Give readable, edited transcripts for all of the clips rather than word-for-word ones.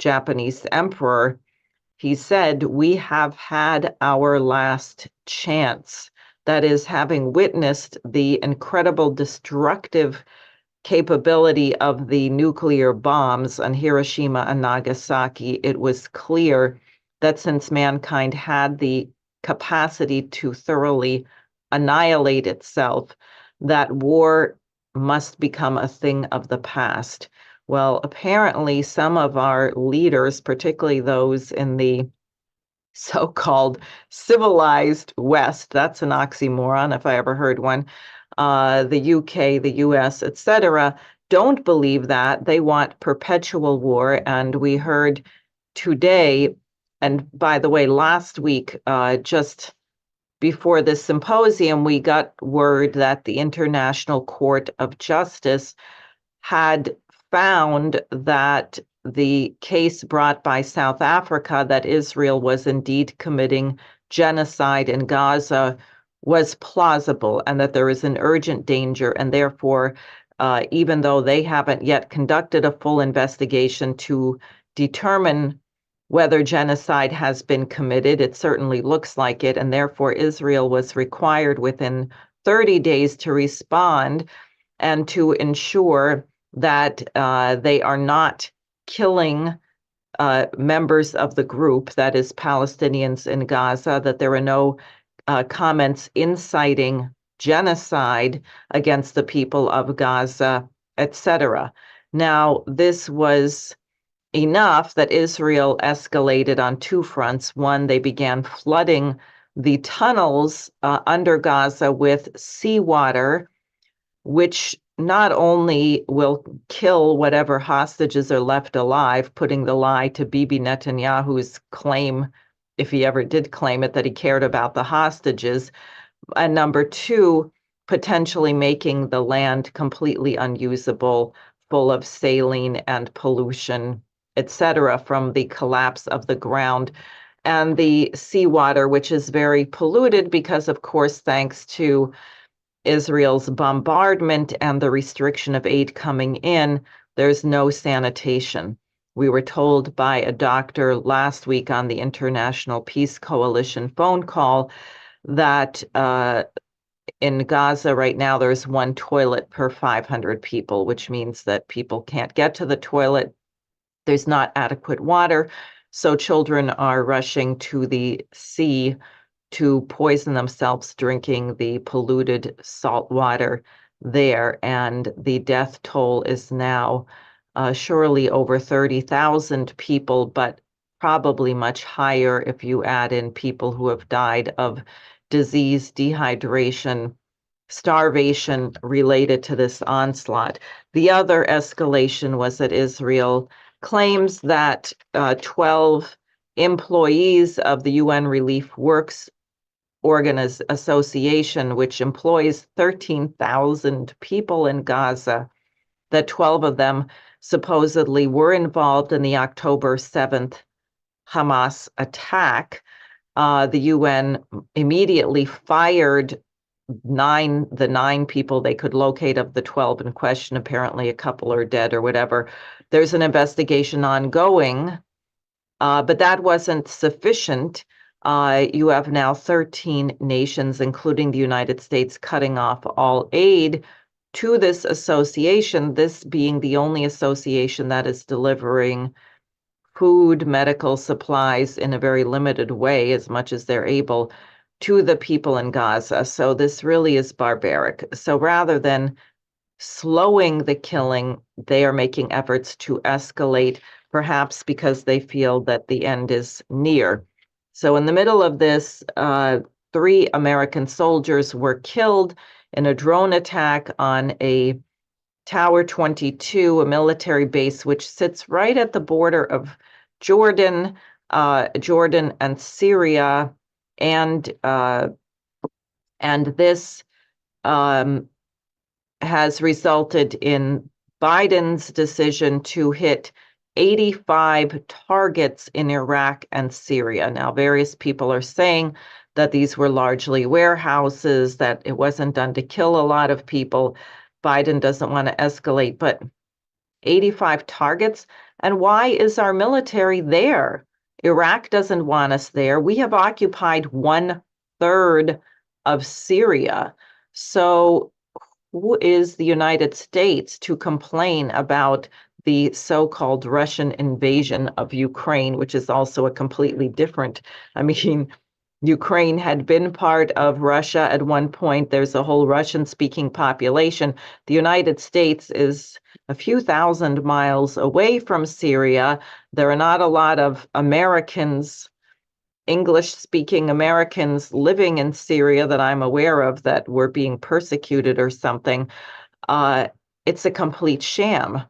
Japanese emperor, he said, "We have had our last chance." That is, having witnessed the incredible destructive capability of the nuclear bombs on Hiroshima and Nagasaki, it was clear that since mankind had the capacity to thoroughly annihilate itself, that war must become a thing of the past. Well, apparently some of our leaders, particularly those in the so-called civilized West, that's an oxymoron if I ever heard one, the UK, the US, etc., don't believe that. They want perpetual war. And we heard today, and by the way, last week, just before this symposium, we got word that the International Court of Justice had found that the case brought by South Africa that Israel was indeed committing genocide in Gaza was plausible, and that there is an urgent danger, and therefore, even though they haven't yet conducted a full investigation to determine whether genocide has been committed, it certainly looks like it, and therefore Israel was required within 30 days to respond and to ensure that they are not killing members of the group, that is Palestinians in Gaza, that there are no comments inciting genocide against the people of Gaza, etc. Now, this was enough that Israel escalated on two fronts. One, they began flooding the tunnels under Gaza with seawater, which not only will kill whatever hostages are left alive, putting the lie to Bibi Netanyahu's claim, if he ever did claim it, that he cared about the hostages, and number two, potentially making the land completely unusable, full of saline and pollution, etc., from the collapse of the ground. And the seawater, which is very polluted because, of course, thanks to Israel's bombardment and the restriction of aid coming in, there's no sanitation. We were told by a doctor last week on the International Peace Coalition phone call that in Gaza right now, there's one toilet per 500 people, which means that people can't get to the toilet. There's not adequate water, so children are rushing to the sea to poison themselves drinking the polluted salt water there. And the death toll is now surely over 30,000 people, but probably much higher if you add in people who have died of disease, dehydration, starvation related to this onslaught. The other escalation was that Israel claims that 12 employees of the UN Relief Works Association, which employs 13,000 people in Gaza, that 12 of them supposedly were involved in the October 7th Hamas attack. The UN immediately fired the nine people they could locate of the 12 in question. Apparently a couple are dead or whatever. There's an investigation ongoing, but that wasn't sufficient. You have now 13 nations, including the United States, cutting off all aid to this association, this being the only association that is delivering food, medical supplies in a very limited way, as much as they're able, to the people in Gaza. So this really is barbaric. So rather than slowing the killing, they are making efforts to escalate, perhaps because they feel that the end is near. So in the middle of this, 3 American soldiers were killed in a drone attack on a Tower 22, a military base, which sits right at the border of Jordan and Syria, and this has resulted in Biden's decision to hit 85 targets in Iraq and Syria. Now, various people are saying that these were largely warehouses, that it wasn't done to kill a lot of people. Biden doesn't want to escalate, but 85 targets, And why is our military there? Iraq doesn't want us there. We have occupied 1/3 of Syria. So who is the United States to complain about the so-called Russian invasion of Ukraine, which is also a completely different, I mean, Ukraine had been part of Russia at one point. There's a whole Russian-speaking population. The United States is a few thousand miles away from Syria. There are not a lot of Americans, English-speaking Americans living in Syria that I'm aware of that were being persecuted or something. It's a complete sham.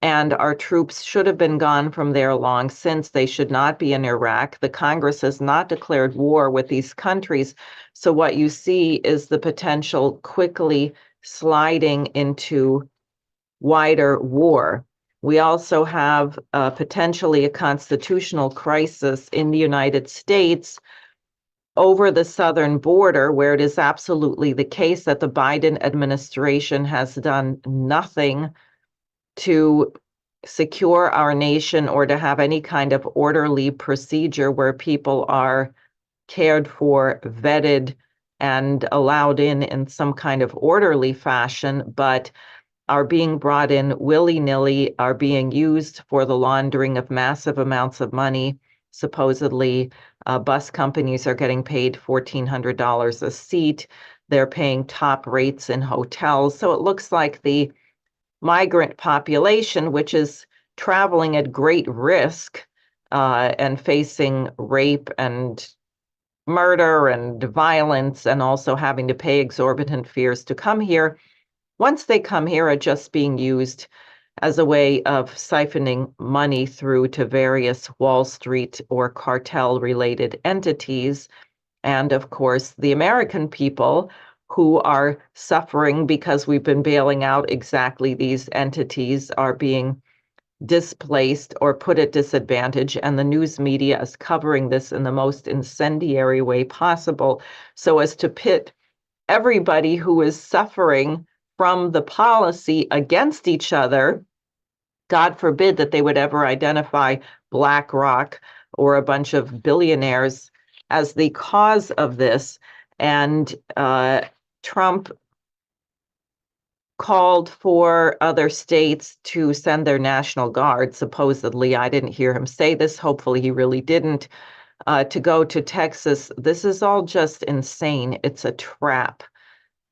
And our troops should have been gone from there long since. They should not be in Iraq. The Congress has not declared war with these countries. So what you see is the potential quickly sliding into wider war. We also have potentially a constitutional crisis in the United States over the southern border, where it is absolutely the case that the Biden administration has done nothing to secure our nation or to have any kind of orderly procedure where people are cared for, vetted, and allowed in some kind of orderly fashion, but are being brought in willy-nilly, are being used for the laundering of massive amounts of money. Supposedly, bus companies are getting paid $1,400 a seat. They're paying top rates in hotels. So it looks like the migrant population, which is traveling at great risk and facing rape and murder and violence, and also having to pay exorbitant fees to come here, once they come here, are just being used as a way of siphoning money through to various Wall Street or cartel related entities. And of course, the American people who are suffering because we've been bailing out exactly these entities are being displaced or put at disadvantage. And the news media is covering this in the most incendiary way possible so as to pit everybody who is suffering from the policy against each other. God forbid that they would ever identify BlackRock or a bunch of billionaires as the cause of this. And Trump called for other states to send their National Guard, supposedly. I didn't hear him say this. Hopefully, he really didn't. To go to Texas. This is all just insane. It's a trap.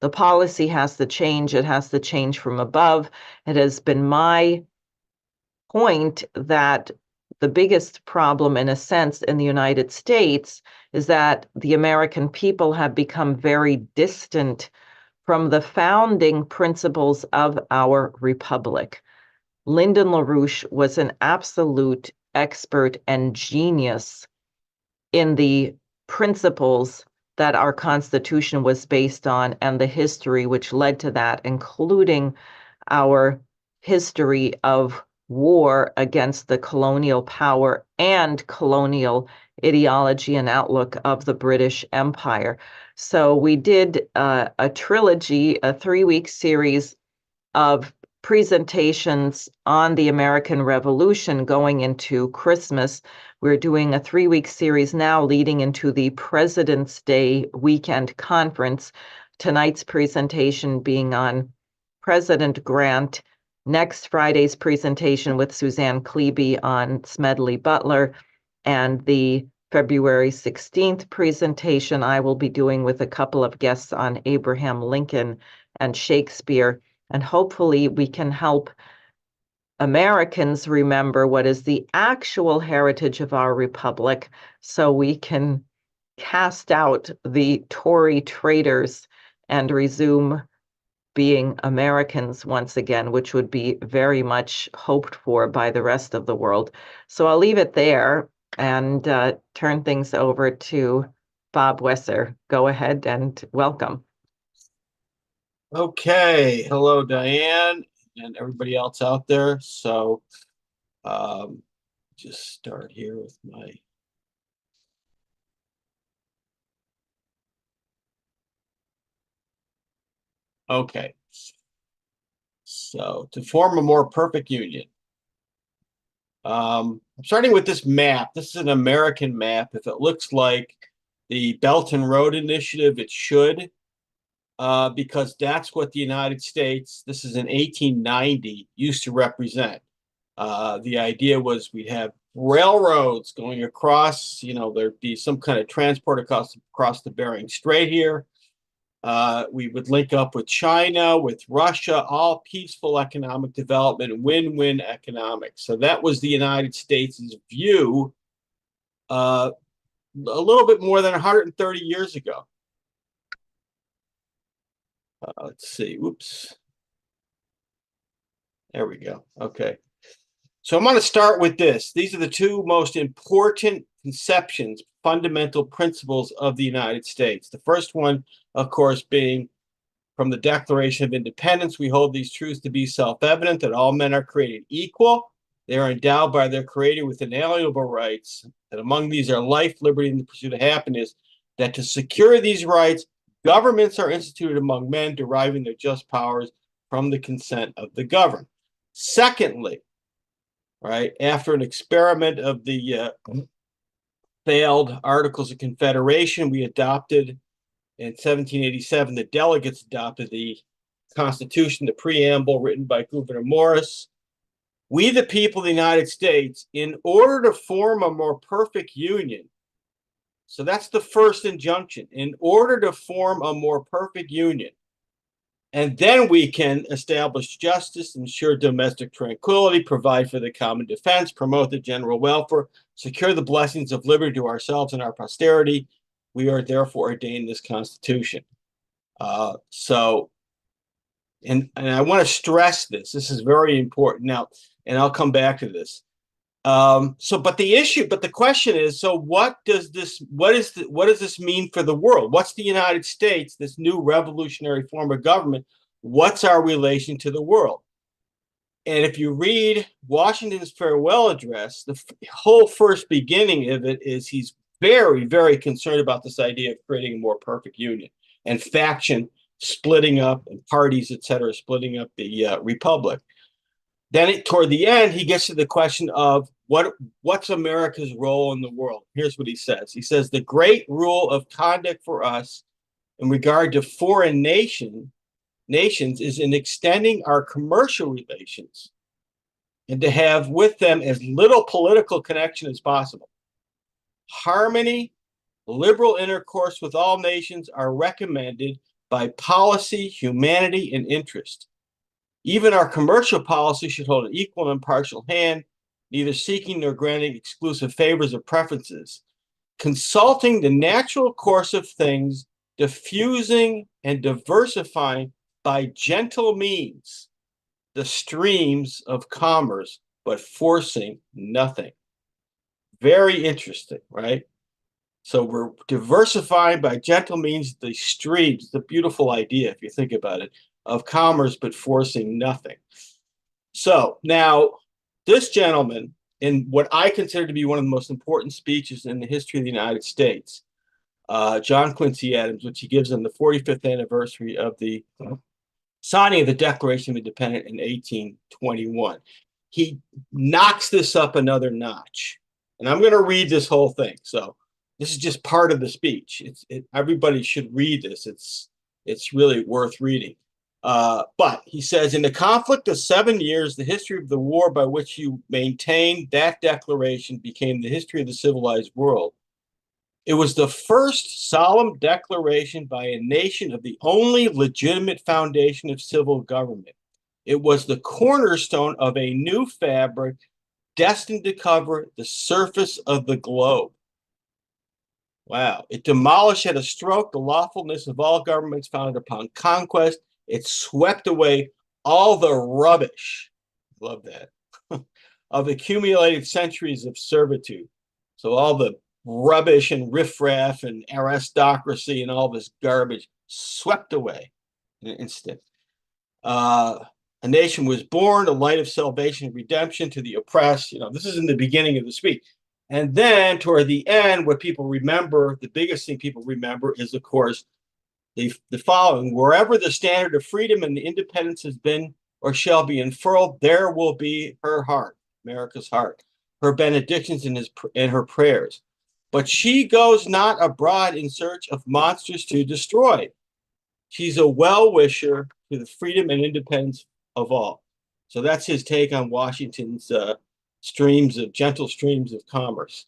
The policy has to change. It has to change from above. It has been my point that the biggest problem, in a sense, in the United States is that the American people have become very distant from the founding principles of our republic. Lyndon LaRouche was an absolute expert and genius in the principles that our Constitution was based on and the history which led to that, including our history of war against the colonial power and colonial ideology and outlook of the British Empire. So we did a trilogy, a 3-week series of presentations on the American Revolution going into Christmas. We're doing a 3-week series now leading into the President's Day weekend conference. Tonight's presentation being on President Grant. Next Friday's presentation with Suzanne Klebe on Smedley Butler, and the February 16th presentation I will be doing with a couple of guests on Abraham Lincoln and Shakespeare. And hopefully we can help Americans remember what is the actual heritage of our republic so we can cast out the Tory traitors and resume being Americans once again, which would be very much hoped for by the rest of the world. So I'll leave it there and turn things over to Bob Wesser. Go ahead and welcome. Okay, hello Diane and everybody else out there. So just start here with my okay. So to form a more perfect union, I'm starting with this map. This is an American map. If it looks like the Belt and Road Initiative, it should, because that's what the United States, this is in 1890, used to represent. The idea was we'd have railroads going across, there'd be some kind of transport across the Bering Strait here. We would link up with China, with Russia, all peaceful economic development, win-win economics. So that was the United States' view a little bit more than 130 years ago. Let's see. Oops. There we go. Okay. So I'm going to start with this. These are the two most important conceptions, fundamental principles of the United States. The first one, of course, being from the Declaration of Independence, we hold these truths to be self-evident, that all men are created equal. They are endowed by their Creator with inalienable rights, that among these are life, liberty, and the pursuit of happiness, that to secure these rights, governments are instituted among men, deriving their just powers from the consent of the governed. Secondly, right, after an experiment of the failed Articles of Confederation, we adopted in 1787, the delegates adopted the Constitution, the preamble written by Gouverneur Morris. We, the people of the United States, in order to form a more perfect union, so that's the first injunction, in order to form a more perfect union, and then we can establish justice, ensure domestic tranquility, provide for the common defense, promote the general welfare, secure the blessings of liberty to ourselves and our posterity. We are therefore ordained this Constitution. And I want to stress this. This is very important now, and I'll come back to this. But the question is, so what does this mean for the world? What's the United States, this new revolutionary form of government? What's our relation to the world? And if you read Washington's farewell address, the whole first beginning of it is he's very, very concerned about this idea of creating a more perfect union and faction splitting up and parties, et cetera, splitting up the republic. Then toward the end, he gets to the question of what's America's role in the world. Here's what he says. He says, the great rule of conduct for us in regard to foreign nations is in extending our commercial relations and to have with them as little political connection as possible. Harmony, liberal intercourse with all nations are recommended by policy, humanity, and interest. Even our commercial policy should hold an equal and impartial hand, neither seeking nor granting exclusive favors or preferences, consulting the natural course of things, diffusing and diversifying by gentle means the streams of commerce, but forcing nothing. Very interesting, right? So we're diversifying by gentle means the streams. It's a beautiful idea, if you think about it, of commerce, but forcing nothing. So now this gentleman, in what I consider to be one of the most important speeches in the history of the United States, John Quincy Adams, which he gives on the 45th anniversary of the signing of the Declaration of Independence in 1821. He knocks this up another notch. And I'm going to read this whole thing. So this is just part of the speech. Everybody should read this. It's really worth reading. But he says, in the conflict of 7 years, the history of the war by which you maintained that declaration became the history of the civilized world. It was the first solemn declaration by a nation of the only legitimate foundation of civil government. It was the cornerstone of a new fabric destined to cover the surface of the globe. Wow. It demolished at a stroke the lawfulness of all governments founded upon conquest. It swept away all the rubbish, love that, of accumulated centuries of servitude. So all the rubbish and riffraff and aristocracy and all this garbage swept away in an instant. A nation was born, a light of salvation and redemption to the oppressed. This is in the beginning of the speech. And then toward the end, what people remember, the biggest thing people remember is, of course, the following: wherever the standard of freedom and the independence has been or shall be unfurled, there will be her heart, America's heart. her benedictions and her prayers. But she goes not abroad in search of monsters to destroy. She's a well-wisher to the freedom and independence of all. So that's his take on Washington's gentle streams of commerce.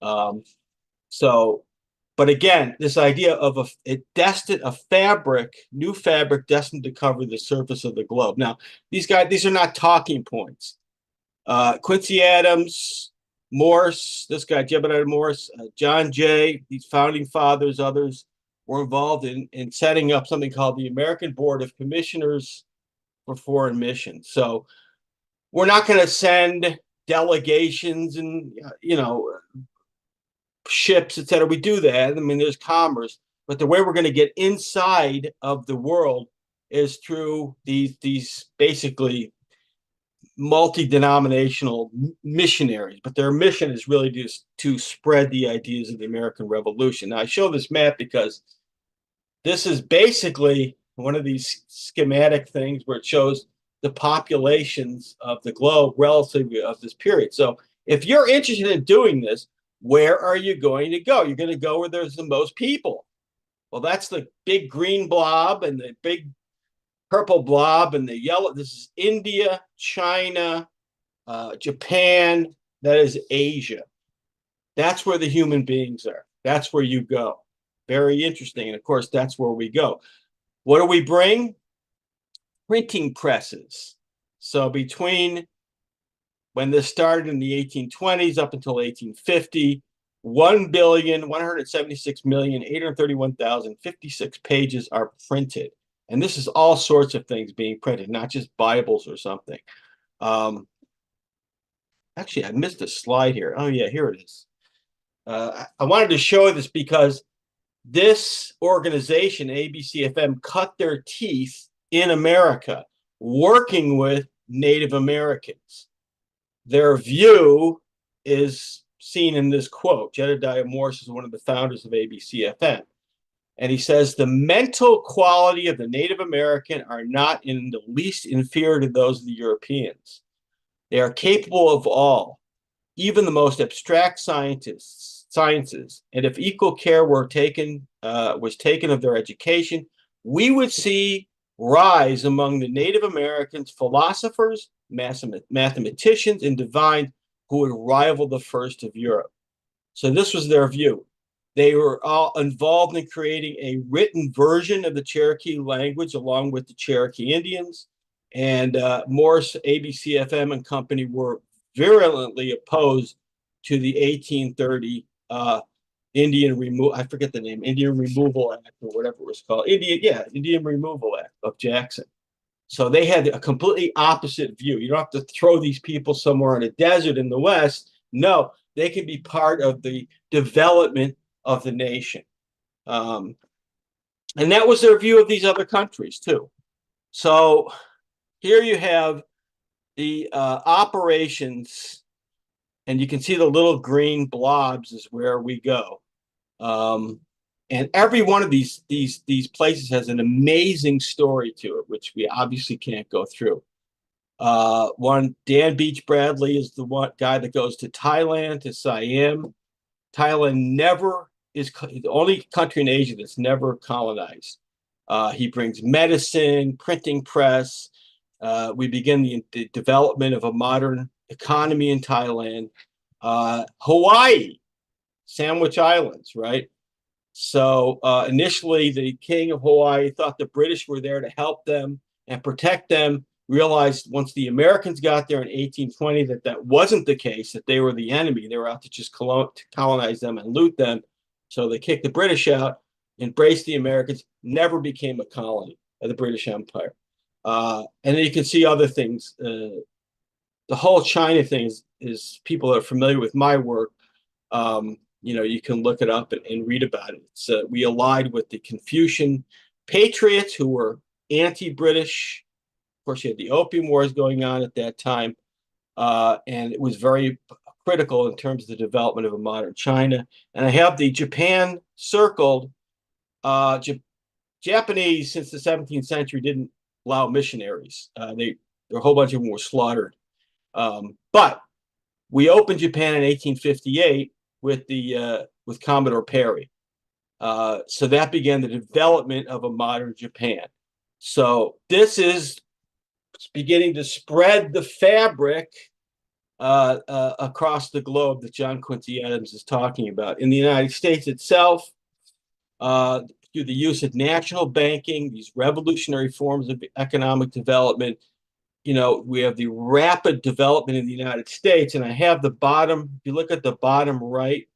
Um, so, but again, this idea of a fabric, new fabric destined to cover the surface of the globe. Now, these are not talking points. Quincy Adams, Morse, this guy, Jebediah Morse, John Jay, these founding fathers, others were involved in setting up something called the American Board of Commissioners for Foreign Missions. So we're not going to send delegations and, ships, et cetera. We do that. I mean, there's commerce, but the way we're going to get inside of the world is through these basically multi-denominational missionaries, but their mission is really just to spread the ideas of the American Revolution. Now, I show this map because this is basically one of these schematic things where it shows the populations of the globe relatively of this period. So if you're interested in doing this, where are you going to go? You're going to go where there's the most people. Well, that's the big green blob and the big purple blob and the yellow. This is India, China, Japan. That is Asia. That's where the human beings are. That's where you go. Very interesting. And of course, that's where we go. What do we bring? Printing presses. So between when this started in the 1820s up until 1850, 1,176,831,056 pages are printed. And this is all sorts of things being printed, not just Bibles or something. Actually, I missed a slide here. Oh, yeah, here it is. I wanted to show this because this organization, ABCFM, cut their teeth in America working with Native Americans. Their view is seen in this quote. Jedediah Morse is one of the founders of ABCFM. And he says, the mental quality of the Native American are not in the least inferior to those of the Europeans. They are capable of all, even the most abstract sciences. And if equal care was taken of their education, we would see rise among the Native Americans philosophers, mathematicians, and divines who would rival the first of Europe. So this was their view. They were all involved in creating a written version of the Cherokee language along with the Cherokee Indians. And Morse, ABCFM, and company were virulently opposed to the 1830 Indian Removal Act or whatever it was called. Indian Removal Act of Jackson. So they had a completely opposite view. You don't have to throw these people somewhere in a desert in the West. No, they can be part of the development of the nation. And that was their view of these other countries too. So here you have the operations, and you can see the little green blobs is where we go. And every one of these places has an amazing story to it, which we obviously can't go through. Dan Beach Bradley is the one guy that goes to Thailand, to Siam. Thailand never is the only country in Asia that's never colonized. He brings medicine, printing press. We begin the development of a modern economy in Thailand. Hawaii, Sandwich Islands, right? So initially, the king of Hawaii thought the British were there to help them and protect them, realized once the Americans got there in 1820 that wasn't the case, that they were the enemy. They were out to just colonize them and loot them. So they kicked the British out, embraced the Americans, never became a colony of the British Empire. And then you can see other things. The whole China thing is people that are familiar with my work. You can look it up and read about it. We allied with the Confucian patriots who were anti-British. Of course, you had the Opium Wars going on at that time, and it was very critical in terms of the development of a modern China. And I have the Japan circled. Japanese, since the 17th century, didn't allow missionaries. A whole bunch of them were slaughtered. But We opened Japan in 1858 with Commodore Perry. So that began the development of a modern Japan. So this is beginning to spread the fabric across the globe that John Quincy Adams is talking about. In the United States itself, through the use of national banking, these revolutionary forms of economic development, we have the rapid development in the United States. And I have the bottom, if you look at the bottom right,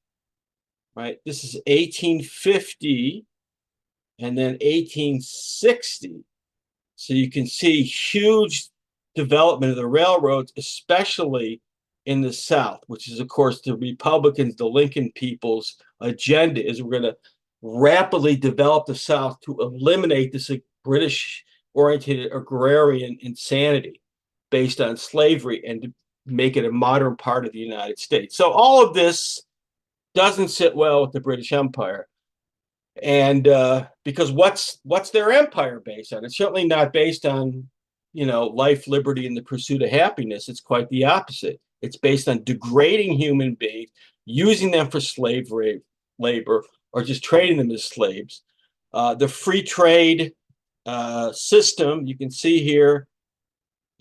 this is 1850 and then 1860. So you can see huge development of the railroads, especially in the South, which is, of course, the Republicans, the Lincoln people's agenda is we're going to rapidly develop the South to eliminate this British-oriented agrarian insanity based on slavery and to make it a modern part of the United States. So all of this doesn't sit well with the British Empire. And because what's their empire based on? It's certainly not based on, life, liberty, and the pursuit of happiness. It's quite the opposite. It's based on degrading human beings, using them for labor, or just trading them as slaves. The free trade system, you can see here,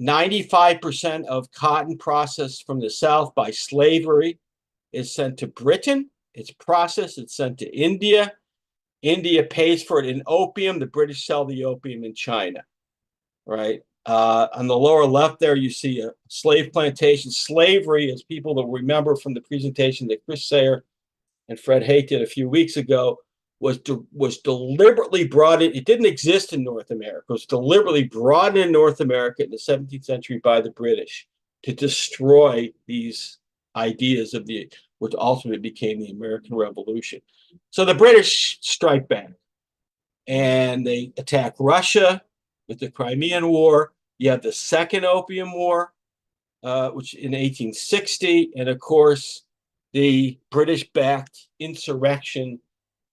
95% of cotton processed from the South by slavery is sent to Britain. It's processed, it's sent to India. India pays for it in opium. The British sell the opium in China, right? On the lower left there, you see a slave plantation. Slavery, as people will remember from the presentation that Chris Sayer and Fred Haight did a few weeks ago, was deliberately brought in. It didn't exist in North America. It was deliberately brought in North America in the 17th century by the British to destroy these ideas of which ultimately became the American Revolution. So the British strike back and they attack Russia with the Crimean War. You have the Second Opium War, which in 1860, and of course, the British-backed insurrection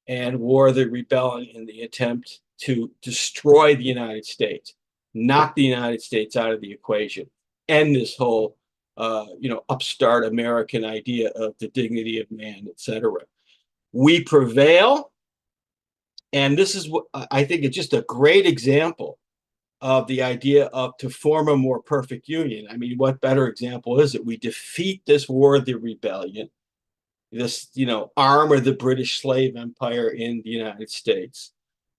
and War of the Rebellion in the attempt to destroy the United States, knock the United States out of the equation, end this whole upstart American idea of the dignity of man, etc. We prevail, and this is what I think it's just a great example of the idea of to form a more perfect union. I mean, what better example is it? We defeat this War of the Rebellion, this arm of the British slave empire in the United States.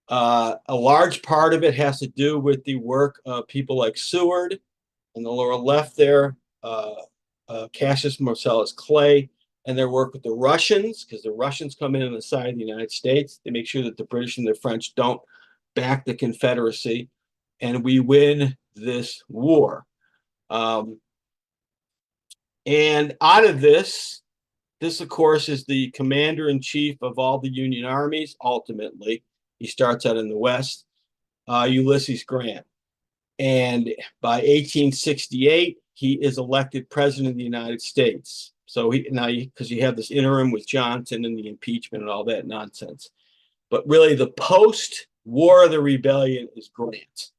A large part of it has to do with the work of people like Seward in the lower left there, Cassius Marcellus Clay, and their work with the Russians, because the Russians come in on the side of the United States. They make sure that the British and the French don't back the Confederacy, and we win this war. And out of this, of course, is the commander-in-chief of all the Union armies, ultimately. He starts out in the West, Ulysses Grant. And by 1868, he is elected president of the United States. So because you have this interim with Johnson and the impeachment and all that nonsense. But really, the post-War of the Rebellion is Grant.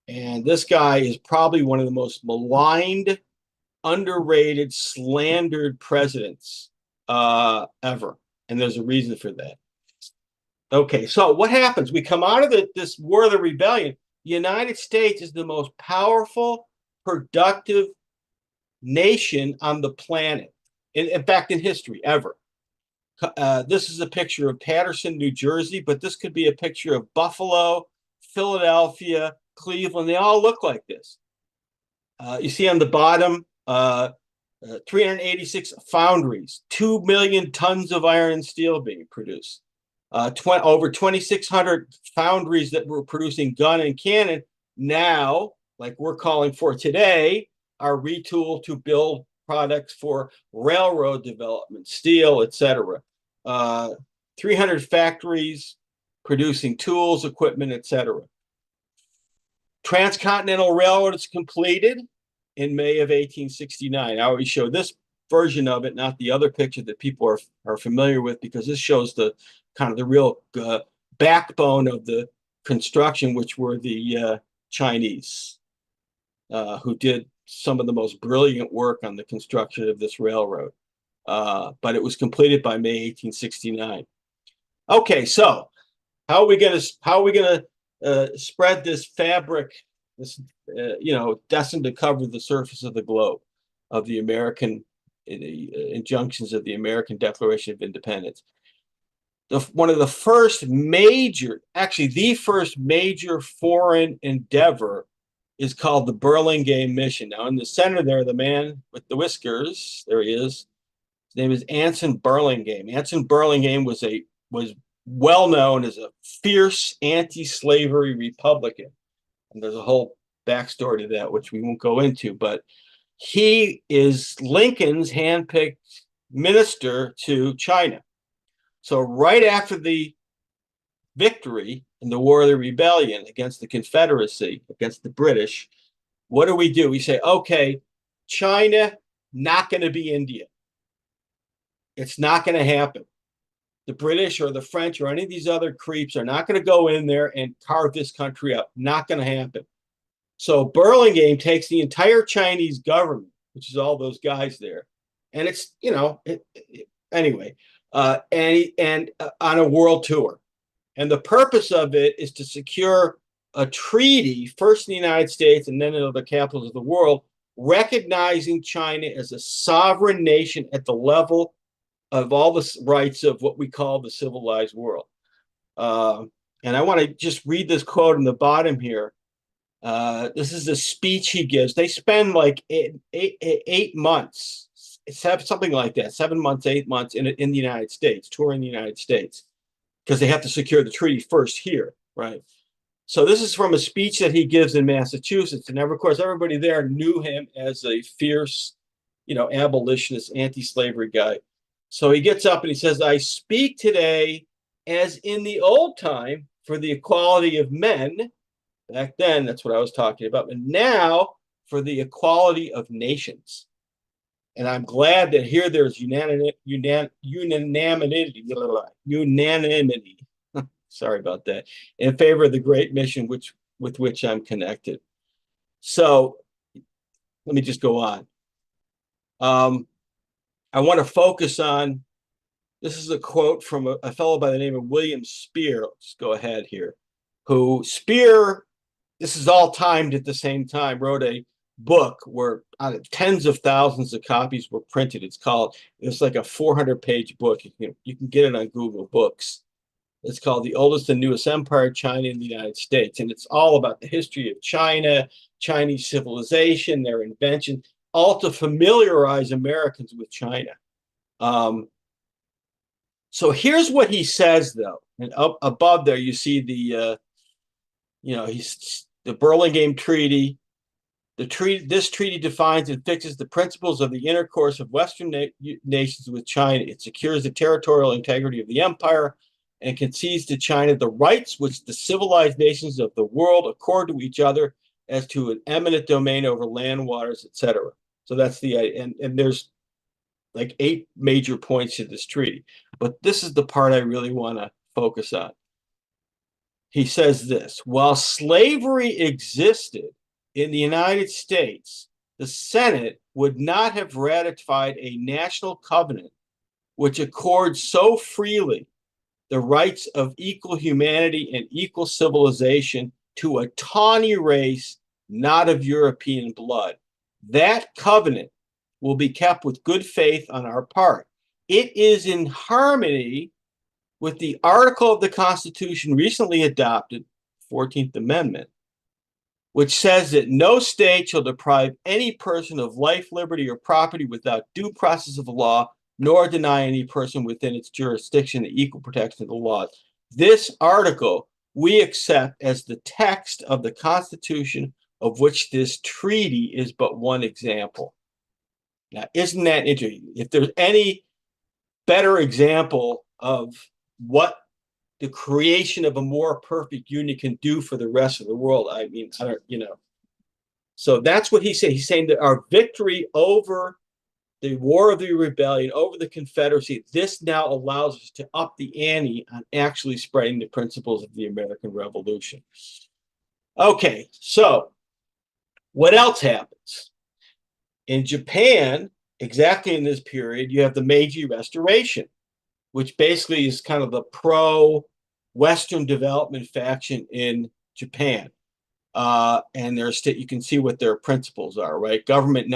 And this guy is probably one of the most maligned, underrated, slandered presidents ever. And there's a reason for that. Okay, so what happens? We come out of this War of the Rebellion. The United States is the most powerful, productive nation on the planet, in fact, in history, ever. This is a picture of Paterson, New Jersey, but this could be a picture of Buffalo, Philadelphia, Cleveland. They all look like this. You see on the bottom, 386 foundries, 2 million tons of iron and steel being produced. Over 2,600 foundries that were producing gun and cannon now, like we're calling for today, are retooled to build products for railroad development, steel, etc. 300 factories producing tools, equipment, etc. Transcontinental Railroad is completed in May of 1869. I always show this version of it, not the other picture that people are familiar with, because this shows the kind of the real backbone of the construction, which were the Chinese, who did some of the most brilliant work on the construction of this railroad. But it was completed by May 1869. Okay, so how are we gonna spread this fabric, this destined to cover the surface of the globe, of the American injunctions of the American Declaration of Independence? One of the first major, actually the first major foreign endeavor is called the Burlingame Mission. Now in the center there, the man with the whiskers, there he is. His name is Anson Burlingame. Anson Burlingame was well known as a fierce anti-slavery Republican. And there's a whole backstory to that, which we won't go into, but he is Lincoln's handpicked minister to China. So right after the victory in the War of the Rebellion against the Confederacy, against the British, what do? We say, okay, China, not going to be India. It's not going to happen. The British or the French or any of these other creeps are not going to go in there and carve this country up. Not going to happen. So Burlingame takes the entire Chinese government, which is all those guys there, and it's anyway, and on a world tour, and the purpose of it is to secure a treaty, first in the United States and then in other capitals of the world, recognizing China as a sovereign nation at the level of all the rights of what we call the civilized world. And I want to just read this quote in the bottom here. This is a speech he gives. They spend like eight months, something like that, 7 months, 8 months in the United States, touring the United States, because they have to secure the treaty first here, right? So this is from a speech that he gives in Massachusetts. And of course, everybody there knew him as a fierce, abolitionist, anti-slavery guy. So he gets up and he says, I speak today as in the old time for the equality of men. Back then, that's what I was talking about. And now for the equality of nations. And I'm glad that here there's unanimity. Sorry about that. In favor of the great mission with which I'm connected. So let me just go on. I want to focus on, this is a quote from a fellow by the name of William Spear. Let's go ahead here. Spear, this is all timed at the same time, wrote a book where tens of thousands of copies were printed. It's like a 400-page book. You can get it on Google Books. It's called The Oldest and Newest Empire, China and the United States. And it's all about the history of China, Chinese civilization, their invention, all to familiarize Americans with China. So here's what he says, though. And up above there, you see the Burlingame Treaty. This treaty defines and fixes the principles of the intercourse of Western nations with China. It secures the territorial integrity of the empire and concedes to China the rights which the civilized nations of the world accord to each other as to an eminent domain over land, waters, etc. So that's and there's like 8 major points to this treaty. But this is the part I really want to focus on. He says this: while slavery existed in the United States, the Senate would not have ratified a national covenant which accords so freely the rights of equal humanity and equal civilization to a tawny race not of European blood. That covenant will be kept with good faith on our part. It is in harmony with the article of the Constitution recently adopted, 14th Amendment, which says that no state shall deprive any person of life, liberty, or property without due process of law, nor deny any person within its jurisdiction the equal protection of the laws. This article we accept as the text of the Constitution, of which this treaty is but one example. Now, isn't that interesting? If there's any better example of what the creation of a more perfect union can do for the rest of the world, I mean, I don't, So that's what he's saying. He's saying that our victory over the War of the Rebellion, over the Confederacy, this now allows us to up the ante on actually spreading the principles of the American Revolution. Okay, so what else happens? In Japan, exactly in this period, you have the Meiji Restoration, which basically is kind of the pro-Western development faction in Japan. And you can see what their principles are, right? Government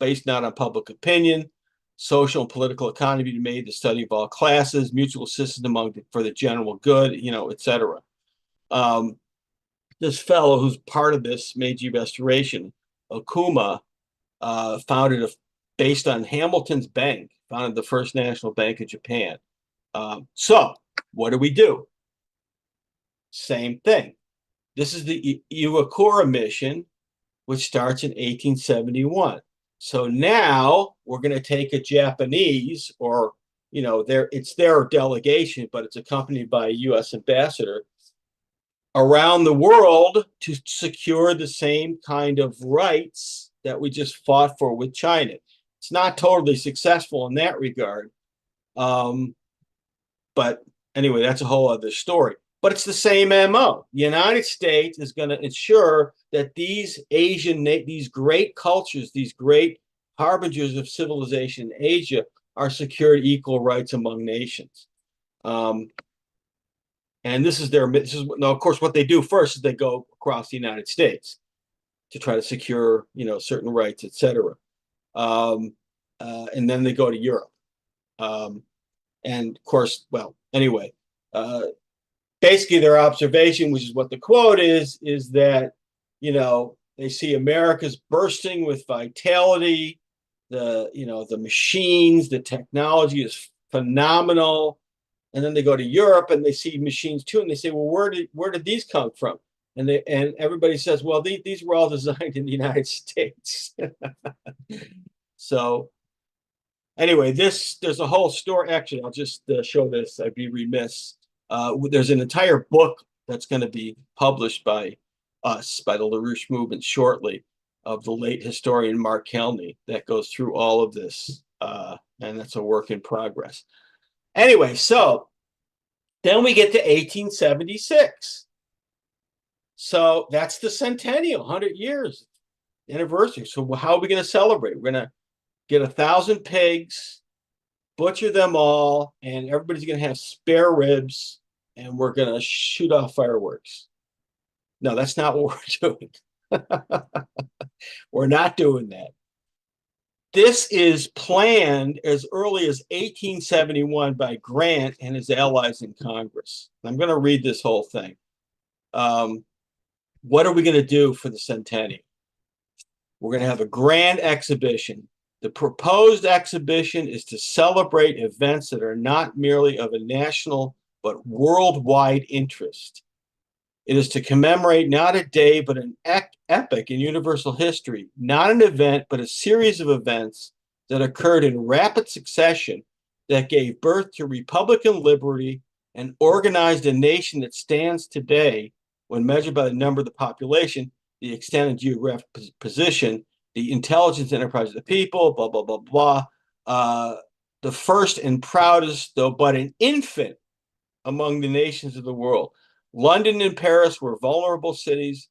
based not on public opinion, social and political economy to be made the study of all classes, mutual assistance for the general good, etc. This fellow who's part of this Meiji Restoration, Okuma, founded based on Hamilton's Bank, founded the first national bank of Japan. So what do we do? Same thing. This is the Iwakura mission, which starts in 1871. So now we're going to take a Japanese, or it's their delegation, but it's accompanied by a U.S. ambassador around the world to secure the same kind of rights that we just fought for with China. It's not totally successful in that regard. But anyway, that's a whole other story. But it's the same MO. The United States is going to ensure that these these great cultures, these great harbingers of civilization in Asia are secured equal rights among nations. And this is now, of course, what they do first is they go across the United States to try to secure, certain rights, etc. And then they go to Europe. And of course, well, anyway, basically their observation, which is what the quote is that, they see America's bursting with vitality. The machines, the technology is phenomenal. And then they go to Europe and they see machines too, and they say, well, where did these come from? And everybody says, well, these were all designed in the United States. So anyway, there's a whole story. Actually, I'll just show this. I'd be remiss. There's an entire book that's going to be published by us, by the LaRouche movement shortly, of the late historian Mark Kelney, that goes through all of this. And that's a work in progress. Anyway, so then we get to 1876. So that's the Centennial, 100 years anniversary. So how are we going to celebrate? We're going to get 1,000 pigs, butcher them all, and everybody's going to have spare ribs, and we're going to shoot off fireworks. No, that's not what we're doing. We're not doing that. This is planned as early as 1871 by Grant and his allies in Congress. I'm going to read this whole thing. What are we going to do for the Centennial? We're going to have a grand exhibition. The proposed exhibition is to celebrate events that are not merely of a national but worldwide interest. It is to commemorate not a day, but an epoch in universal history, not an event, but a series of events that occurred in rapid succession that gave birth to Republican liberty and organized a nation that stands today, when measured by the number of the population, the extent and geographic position, the intelligence and enterprise of the people, blah, blah, blah, blah. The first and proudest, though but an infant among the nations of the world. London and Paris were vulnerable cities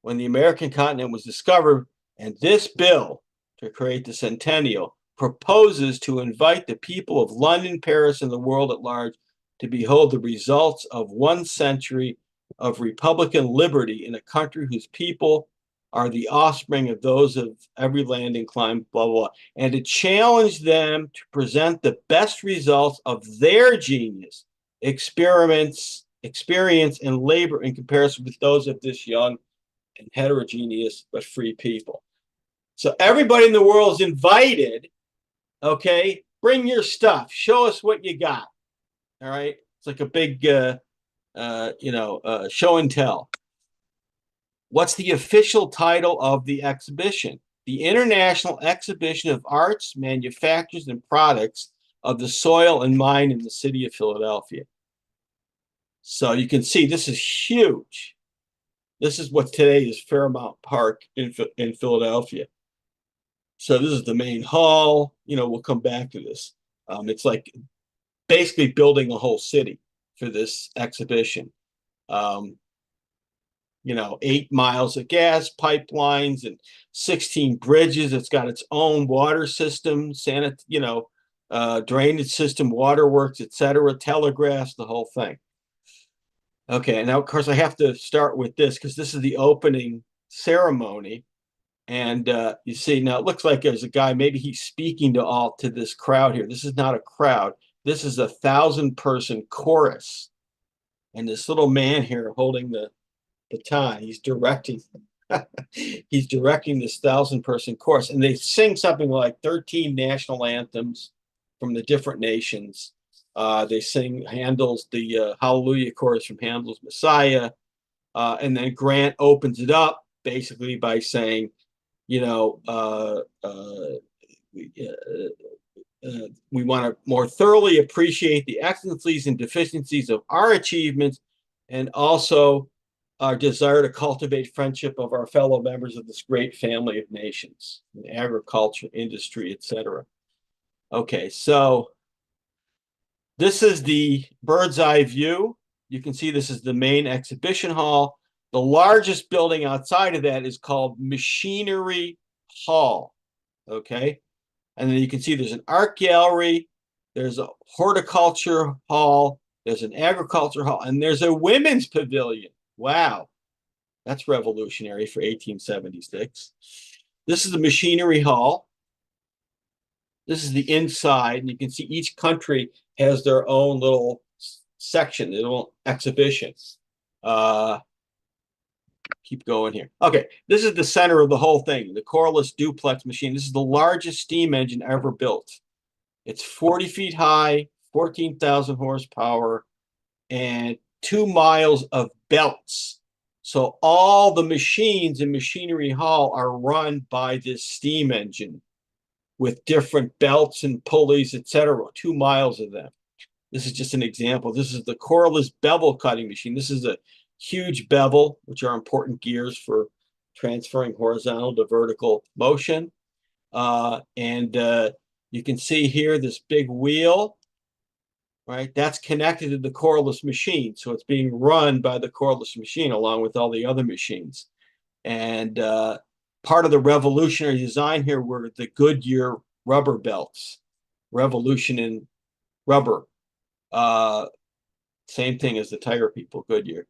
when the American continent was discovered, and this bill to create the Centennial proposes to invite the people of London, Paris, and the world at large to behold the results of 1 century of Republican liberty in a country whose people are the offspring of those of every land and climate, blah, blah, blah, and to challenge them to present the best results of their genius, experience, and labor in comparison with those of this young and heterogeneous but free people. So everybody in the world is invited, okay? Bring your stuff. Show us what you got, all right? It's like a big, show and tell. What's the official title of the exhibition? The International Exhibition of Arts, Manufactures, and Products of the Soil and Mine in the City of Philadelphia. So you can see this is huge. This is what today is Fairmount Park in Philadelphia. So this is the main hall. We'll come back to this. It's like basically building a whole city for this exhibition. 8 miles of gas pipelines and 16 bridges. It's got its own water system, drainage system, waterworks, etc., telegraphs, the whole thing. Okay, and now of course I have to start with this because this is the opening ceremony. And you see, now it looks like there's a guy, maybe he's speaking to this crowd here. This is not a crowd. This is a 1,000-person chorus. And this little man here holding the baton, he's directing he's directing this 1,000-person chorus. And they sing something like 13 national anthems from the different nations. They sing Handel's the Hallelujah chorus from Handel's Messiah. And then Grant opens it up basically by saying, we want to more thoroughly appreciate the excellencies and deficiencies of our achievements, and also our desire to cultivate friendship of our fellow members of this great family of nations, in agriculture, industry, etc. Okay, so this is the bird's eye view. You can see this is the main exhibition hall. The largest building outside of that is called Machinery Hall, okay? And then you can see there's an art gallery, there's a horticulture hall, there's an agriculture hall, and there's a women's pavilion. Wow, that's revolutionary for 1876. This is the Machinery Hall. This is the inside, and you can see each country has their own little section, their little exhibitions. Keep going here. Okay, this is the center of the whole thing, the Corliss duplex machine. This is the largest steam engine ever built. It's 40 feet high, 14,000 horsepower, and 2 miles of belts. So all the machines in Machinery Hall are run by this steam engine with different belts and pulleys, etc. 2 miles of them. This is just an example. This is the Corliss bevel cutting machine. This is a huge bevel, which are important gears for transferring horizontal to vertical motion. You can see here this big wheel, right? That's connected to the Corliss machine. So it's being run by the Corliss machine along with all the other machines. And part of the revolutionary design here were the Goodyear rubber belts, revolution in rubber. Same thing as the tire people, Goodyear.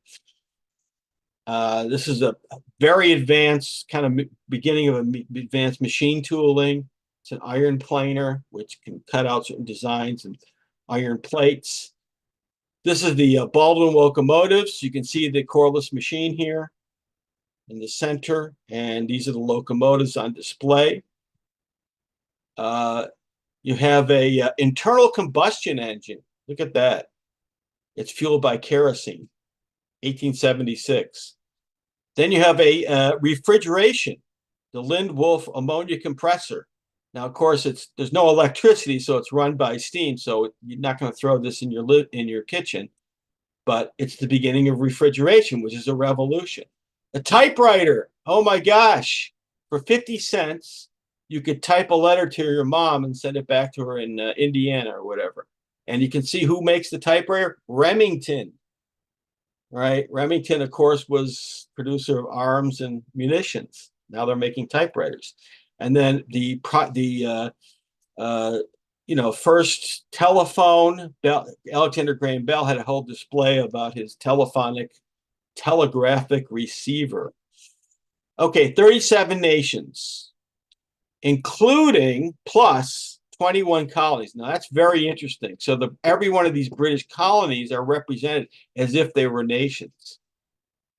This is a very advanced kind of beginning of advanced machine tooling. It's an iron planer, which can cut out certain designs and iron plates. This is the Baldwin locomotives. You can see the Corliss machine here in the center, and these are the locomotives on display. You have a internal combustion engine. Look at that. It's fueled by kerosene, 1876. Then you have a refrigeration, the Lind-Wolf ammonia compressor. Now, of course, there's no electricity, so it's run by steam. So you're not going to throw this in your kitchen, but it's the beginning of refrigeration, which is a revolution. A typewriter. Oh my gosh! For 50 cents, you could type a letter to your mom and send it back to her in Indiana or whatever. And you can see who makes the typewriter. Remington. Right? Remington, of course, was producer of arms and munitions. Now they're making typewriters. And then the first telephone, Alexander Graham Bell had a whole display about his telegraphic receiver. Okay, 37 nations, including plus 21 colonies. Now that's very interesting. So every one of these British colonies are represented as if they were nations.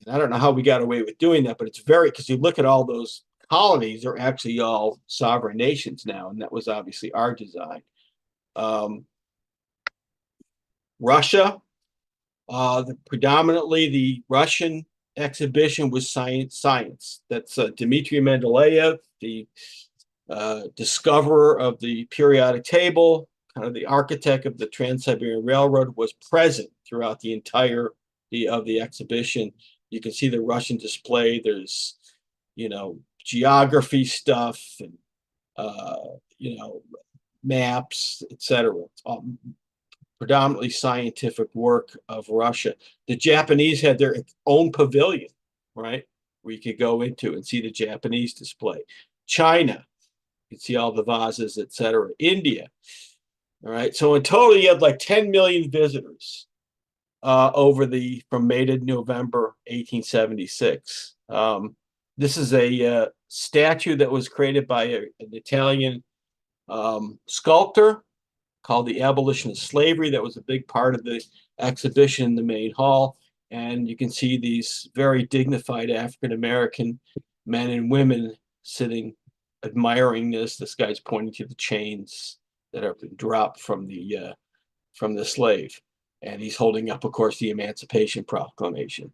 And I don't know how we got away with doing that, but it's because you look at all those colonies, they're actually all sovereign nations now, and that was obviously our design. Russia, predominantly the Russian exhibition was science. That's Dmitry Mendeleev, the discoverer of the periodic table, kind of the architect of the Trans-Siberian Railroad, was present throughout the entirety of the exhibition. You can see the Russian display. There's, geography stuff and, maps, etc. It's all predominantly scientific work of Russia. The Japanese had their own pavilion. right? Where you could go into and see the Japanese display. China, you could see all the vases, etc. India, all right. So in total, you had like 10 million visitors from May to November 1876. This is a statue that was created by an Italian sculptor called The Abolition of Slavery. That was a big part of the exhibition in the main hall. And you can see these very dignified African American men and women sitting, admiring this. This guy's pointing to the chains that have been dropped from the slave, and he's holding up, of course, the Emancipation Proclamation.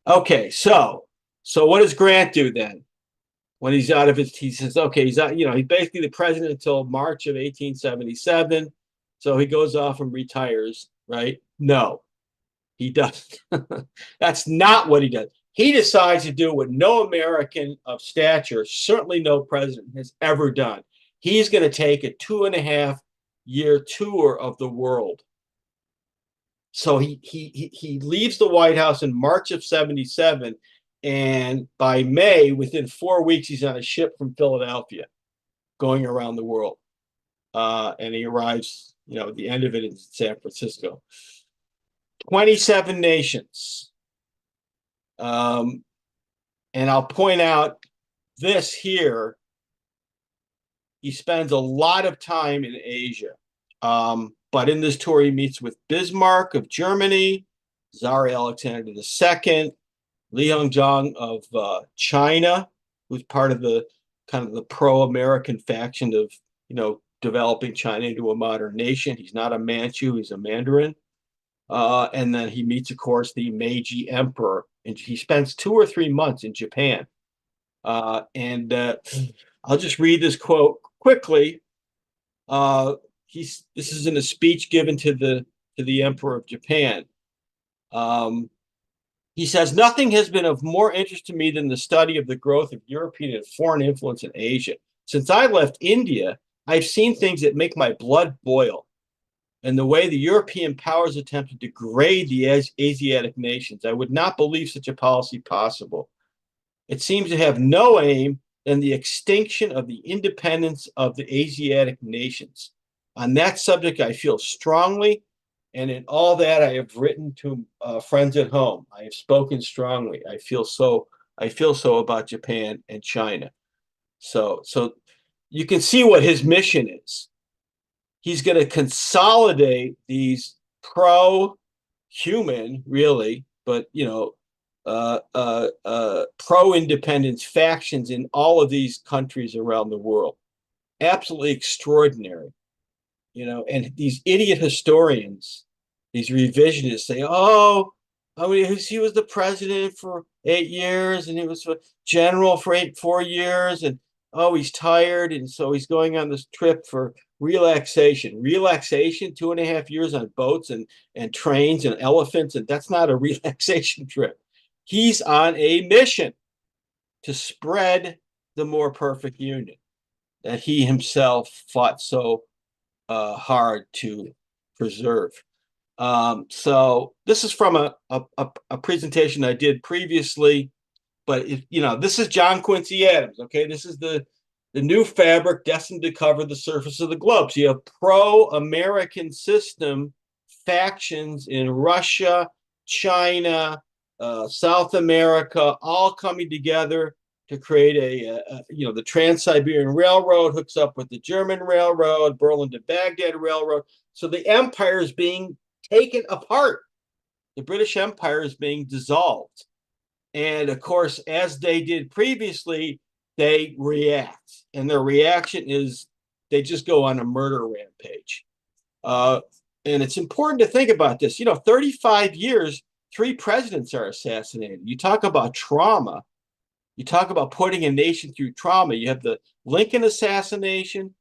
Okay, so what does Grant do then? When he's out of it, he says, okay, he's out, he's basically the president until March of 1877. So he goes off and retires, right? No, he doesn't. That's not what he does. He decides to do what no American of stature, certainly no president, has ever done. He's going to take a 2.5-year tour of the world. So he leaves the White House in March of 77. And by May, within 4 weeks, he's on a ship from Philadelphia going around the world. And he arrives, at the end of it in San Francisco. 27 nations. And I'll point out this here. He spends a lot of time in Asia. But in this tour, he meets with Bismarck of Germany, Tsar Alexander II, Li Hongzhang of China, who's part of the kind of the pro-American faction of, developing China into a modern nation. He's not a Manchu, he's a Mandarin. And then he meets, of course, the Meiji Emperor, and he spends 2 or 3 months in Japan. I'll just read this quote quickly. This is in a speech given to the Emperor of Japan. He says, "Nothing has been of more interest to me than the study of the growth of European and foreign influence in Asia. Since I left India, I've seen things that make my blood boil. And the way the European powers attempt to degrade the Asiatic nations, I would not believe such a policy possible. It seems to have no aim than the extinction of the independence of the Asiatic nations. On that subject, I feel strongly, and in all that I have written to friends at home. I have spoken strongly. I feel so about Japan and China." So you can see what his mission is. He's going to consolidate these pro-human, really, but pro-independence factions in all of these countries around the world. Absolutely extraordinary. And these idiot historians, these revisionists say, he was the president for 8 years, and he was a general for 4 years, and he's tired, and so he's going on this trip for relaxation. 2.5 years on boats and trains and elephants, and that's not a relaxation trip. He's on a mission to spread the more perfect union that he himself fought so hard to preserve. So this is from a presentation I did previously, but this is John Quincy Adams. Okay, this is the new fabric destined to cover the surface of the globe. So you have pro-American system factions in Russia, China, South America, all coming together to create the Trans-Siberian Railroad hooks up with the German Railroad, Berlin to Baghdad Railroad. So the empire is being taken apart. The British Empire is being dissolved. And of course, as they did previously, they react. And their reaction is they just go on a murder rampage. And it's important to think about this. 35 years, 3 presidents are assassinated. You talk about trauma. You talk about putting a nation through trauma. You have the Lincoln assassination,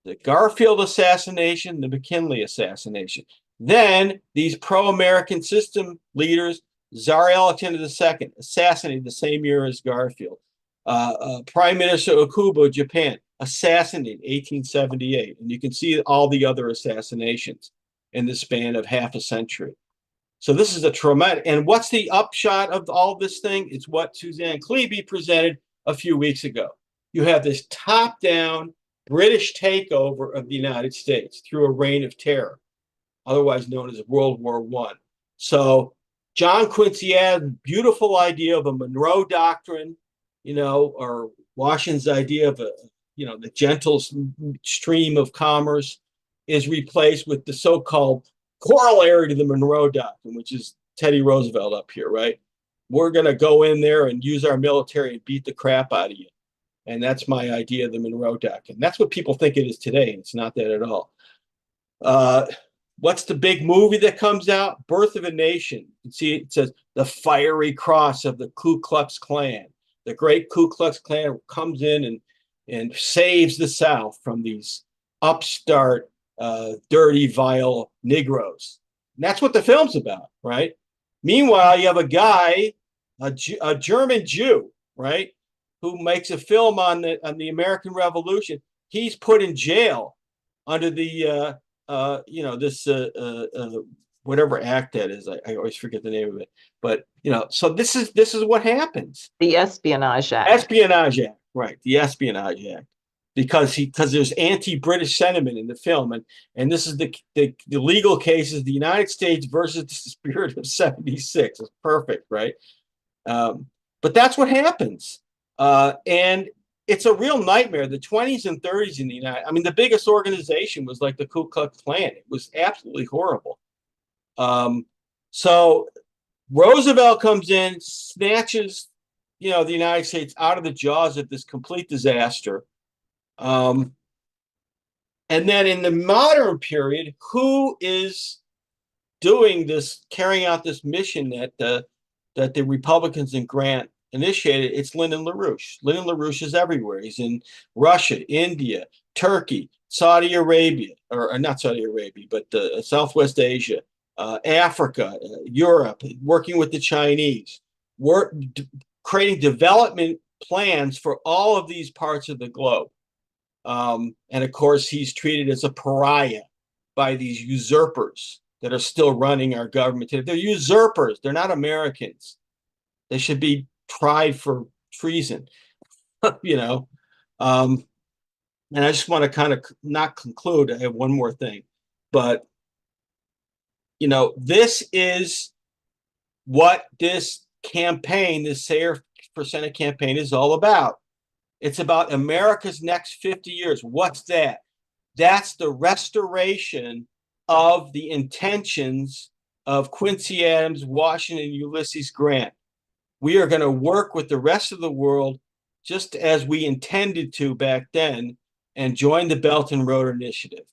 the Garfield assassination, the McKinley assassination. Then these pro-American system leaders, Tsar Alexander II, assassinated the same year as Garfield. Prime Minister Okubo, Japan, assassinated 1878. And you can see all the other assassinations in the span of half a century. So this is a traumatic. And what's the upshot of all this thing? It's what Suzanne Klebe presented a few weeks ago. You have this top-down British takeover of the United States through a reign of terror, otherwise known as World War I. So John Quincy Adams' beautiful idea of a Monroe Doctrine, or Washington's idea of the gentle stream of commerce is replaced with the so-called corollary to the Monroe Doctrine, which is Teddy Roosevelt up here, right? We're going to go in there and use our military and beat the crap out of you. And that's my idea of the Monroe Doctrine. That's what people think it is today. It's not that at all. What's the big movie that comes out? Birth of a Nation. You can see it says the fiery cross of the Ku Klux Klan. The great Ku Klux Klan comes in and saves the South from these upstart, dirty, vile Negroes. And that's what the film's about, right? Meanwhile, you have a guy, a German Jew, right, who makes a film on the American Revolution. He's put in jail under the this whatever act that is. I always forget the name of it. But so this is what happens. The Espionage Act. Espionage Act, right? The Espionage Act, because there's anti-British sentiment in the film, and this is the legal case is the United States versus the spirit of '76. It's perfect, right? But that's what happens, and it's a real nightmare. The 20s and 30s in the the biggest organization was like the Ku Klux Klan. It was absolutely horrible. So Roosevelt comes in, snatches, the United States out of the jaws of this complete disaster. And then in the modern period, who is doing this, carrying out this mission that the Republicans and Grant initiated? It's Lyndon LaRouche. Lyndon LaRouche is everywhere. He's in Russia, India, Turkey, Saudi Arabia, or not Saudi Arabia, but Southwest Asia, Africa, Europe, working with the Chinese, creating development plans for all of these parts of the globe. And of course, he's treated as a pariah by these usurpers that are still running our government. They're usurpers. They're not Americans. They should be tried for treason, And I just want to kind of not conclude. I have one more thing, but this is what this campaign, this Sayer for Senate campaign, is all about. It's about America's next 50 years. What's that? That's the restoration of the intentions of Quincy Adams, Washington, Ulysses Grant. We are going to work with the rest of the world just as we intended to back then and join the Belt and Road Initiative.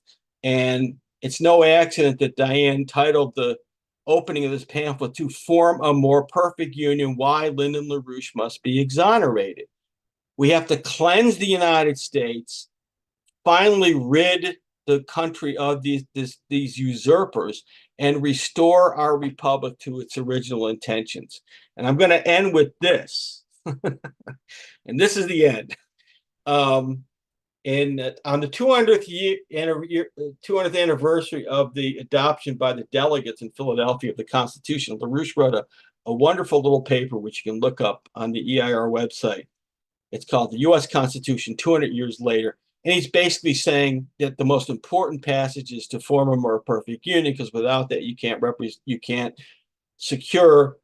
And it's no accident that Diane titled the opening of this pamphlet, "To Form a More Perfect Union, Why Lyndon LaRouche Must Be Exonerated." We have to cleanse the United States, finally rid the country of these usurpers, and restore our republic to its original intentions. And I'm going to end with this, and this is the end. On the 200th anniversary of the adoption by the delegates in Philadelphia of the Constitution, LaRouche wrote a wonderful little paper, which you can look up on the EIR website. It's called The U.S. Constitution 200 Years Later. And he's basically saying that the most important passage is to form a more perfect union, because without that, you can't secure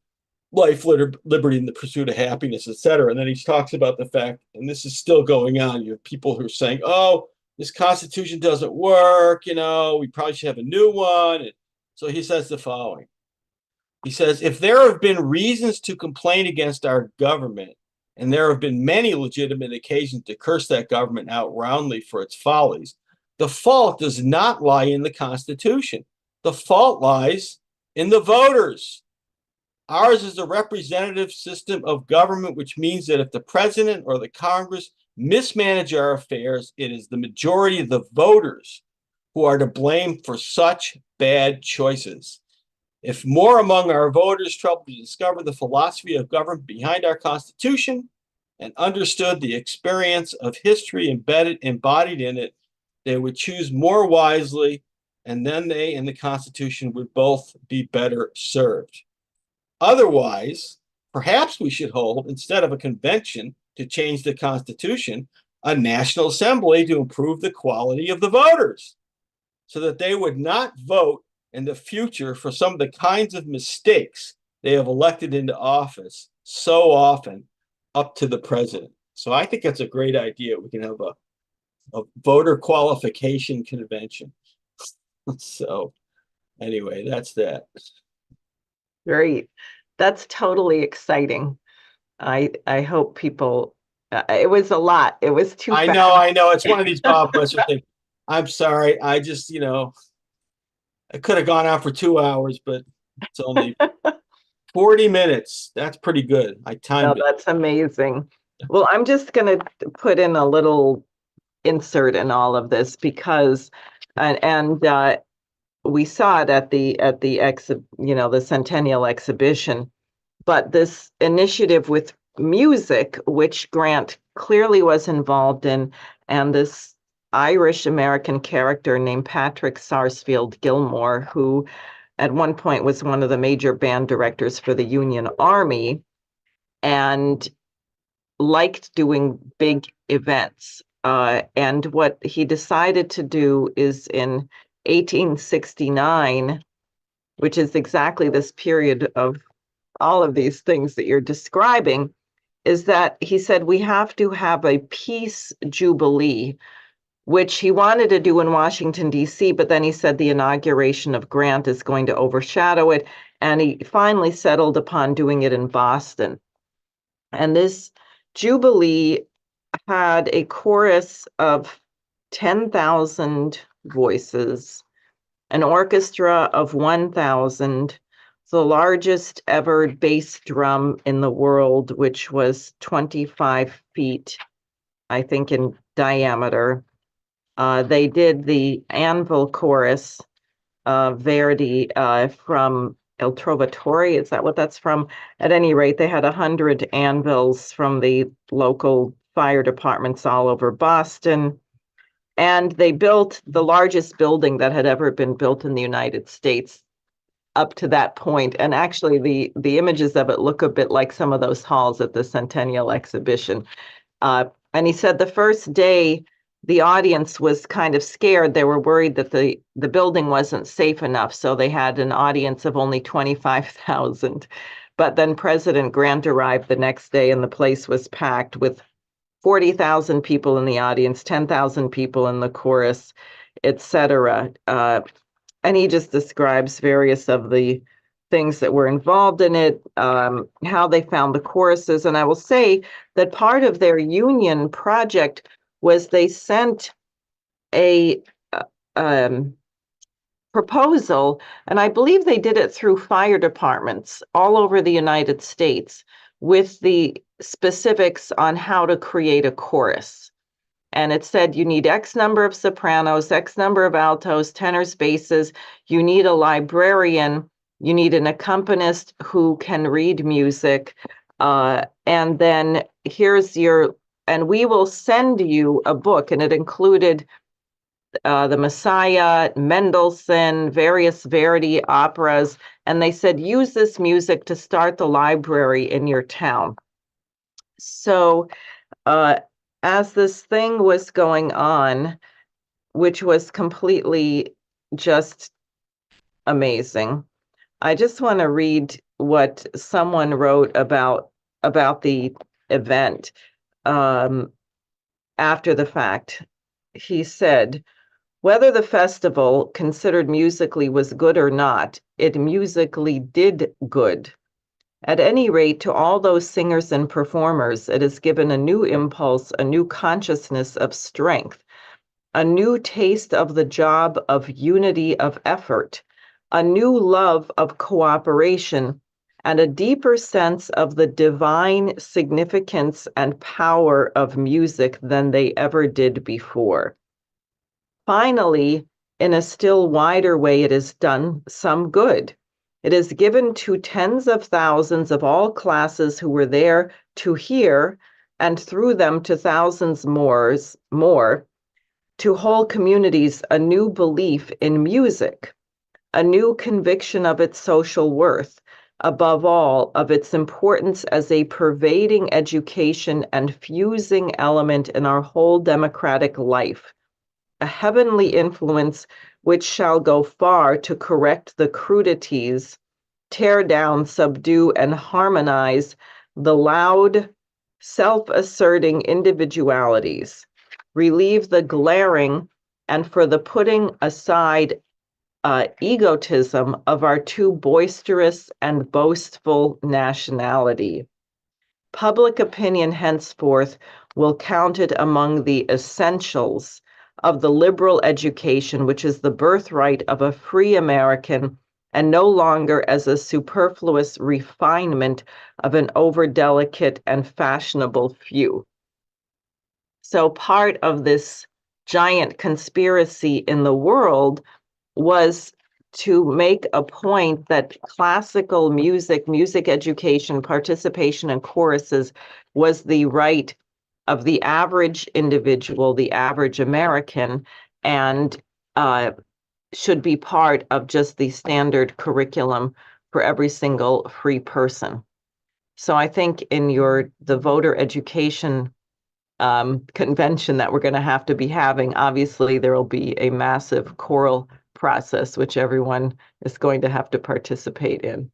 life, liberty, and the pursuit of happiness, etc. And then he talks about the fact, and this is still going on, you have people who are saying, oh, this Constitution doesn't work, we probably should have a new one. And so he says the following. He says, if there have been reasons to complain against our government, and there have been many legitimate occasions to curse that government out roundly for its follies, the fault does not lie in the Constitution. The fault lies in the voters. Ours is a representative system of government, which means that if the president or the Congress mismanage our affairs, it is the majority of the voters who are to blame for such bad choices. If more among our voters troubled to discover the philosophy of government behind our Constitution and understood the experience of history embodied in it, they would choose more wisely and then they and the Constitution would both be better served. Otherwise, perhaps we should hold, instead of a convention to change the Constitution, a National Assembly to improve the quality of the voters so that they would not vote in the future for some of the kinds of mistakes they have elected into office so often up to the president. So I think that's a great idea. We can have a voter qualification convention. So anyway, that's that. Great. That's totally exciting. I hope people, it was a lot. It was too fast. I know. It's one of these Bob Webster things. I'm sorry. I just, I could have gone out for 2 hours, but it's only 40 minutes. That's pretty good. I No, timed it. that's amazing. Well, I'm just going to put in a little insert in all of this because, and we saw it at the the Centennial exhibition, but this initiative with music, which Grant clearly was involved in, and this Irish American character named Patrick Sarsfield Gilmore, who at one point was one of the major band directors for the Union Army and liked doing big events. And what he decided to do is in 1869, which is exactly this period of all of these things that you're describing, is that he said we have to have a peace jubilee, which he wanted to do in Washington, D.C., but then he said the inauguration of Grant is going to overshadow it, and he finally settled upon doing it in Boston. And this jubilee had a chorus of 10,000 voices, an orchestra of 1,000, the largest ever bass drum in the world, which was 25 feet, I think, in diameter. They did the anvil chorus, Verdi, from Il Trovatore. Is that what that's from? At any rate, they had 100 anvils from the local fire departments all over Boston. And they built the largest building that had ever been built in the United States up to that point. And actually, the images of it look a bit like some of those halls at the Centennial exhibition. And he said the first day, the audience was kind of scared. They were worried that the building wasn't safe enough, so they had an audience of only 25,000. But then President Grant arrived the next day, and the place was packed with 40,000 people in the audience, 10,000 people in the chorus, etc. And he just describes various of the things that were involved in it, how they found the choruses. And I will say that part of their union project was they sent a proposal, and I believe they did it through fire departments all over the United States with the specifics on how to create a chorus. And it said you need X number of sopranos, X number of altos, tenors, basses, you need a librarian, you need an accompanist who can read music, and then and we will send you a book. And it included the Messiah, Mendelssohn, various Verdi operas. And they said, use this music to start the library in your town. So as this thing was going on, which was completely just amazing, I just want to read what someone wrote about the event after the fact. He said, whether the festival, considered musically, was good or not, it musically did good. At any rate, to all those singers and performers, it has given a new impulse, a new consciousness of strength, a new taste of the job of unity of effort, a new love of cooperation, and a deeper sense of the divine significance and power of music than they ever did before. Finally, in a still wider way, it has done some good. It is given to tens of thousands of all classes who were there to hear, and through them to thousands more, to whole communities a new belief in music, a new conviction of its social worth, above all, of its importance as a pervading education and fusing element in our whole democratic life, a heavenly influence which shall go far to correct the crudities, tear down, subdue, and harmonize the loud, self-asserting individualities, relieve the glaring, and for the putting aside egotism of our too boisterous and boastful nationality. Public opinion henceforth will count it among the essentials of the liberal education, which is the birthright of a free American, and no longer as a superfluous refinement of an overdelicate and fashionable few. So part of this giant conspiracy in the world was to make a point that classical music education, participation in choruses was the right of the average individual, the average American, and should be part of just the standard curriculum for every single free person. So I think in the voter education convention that we're going to have to be having, obviously there will be a massive choral process, which everyone is going to have to participate in.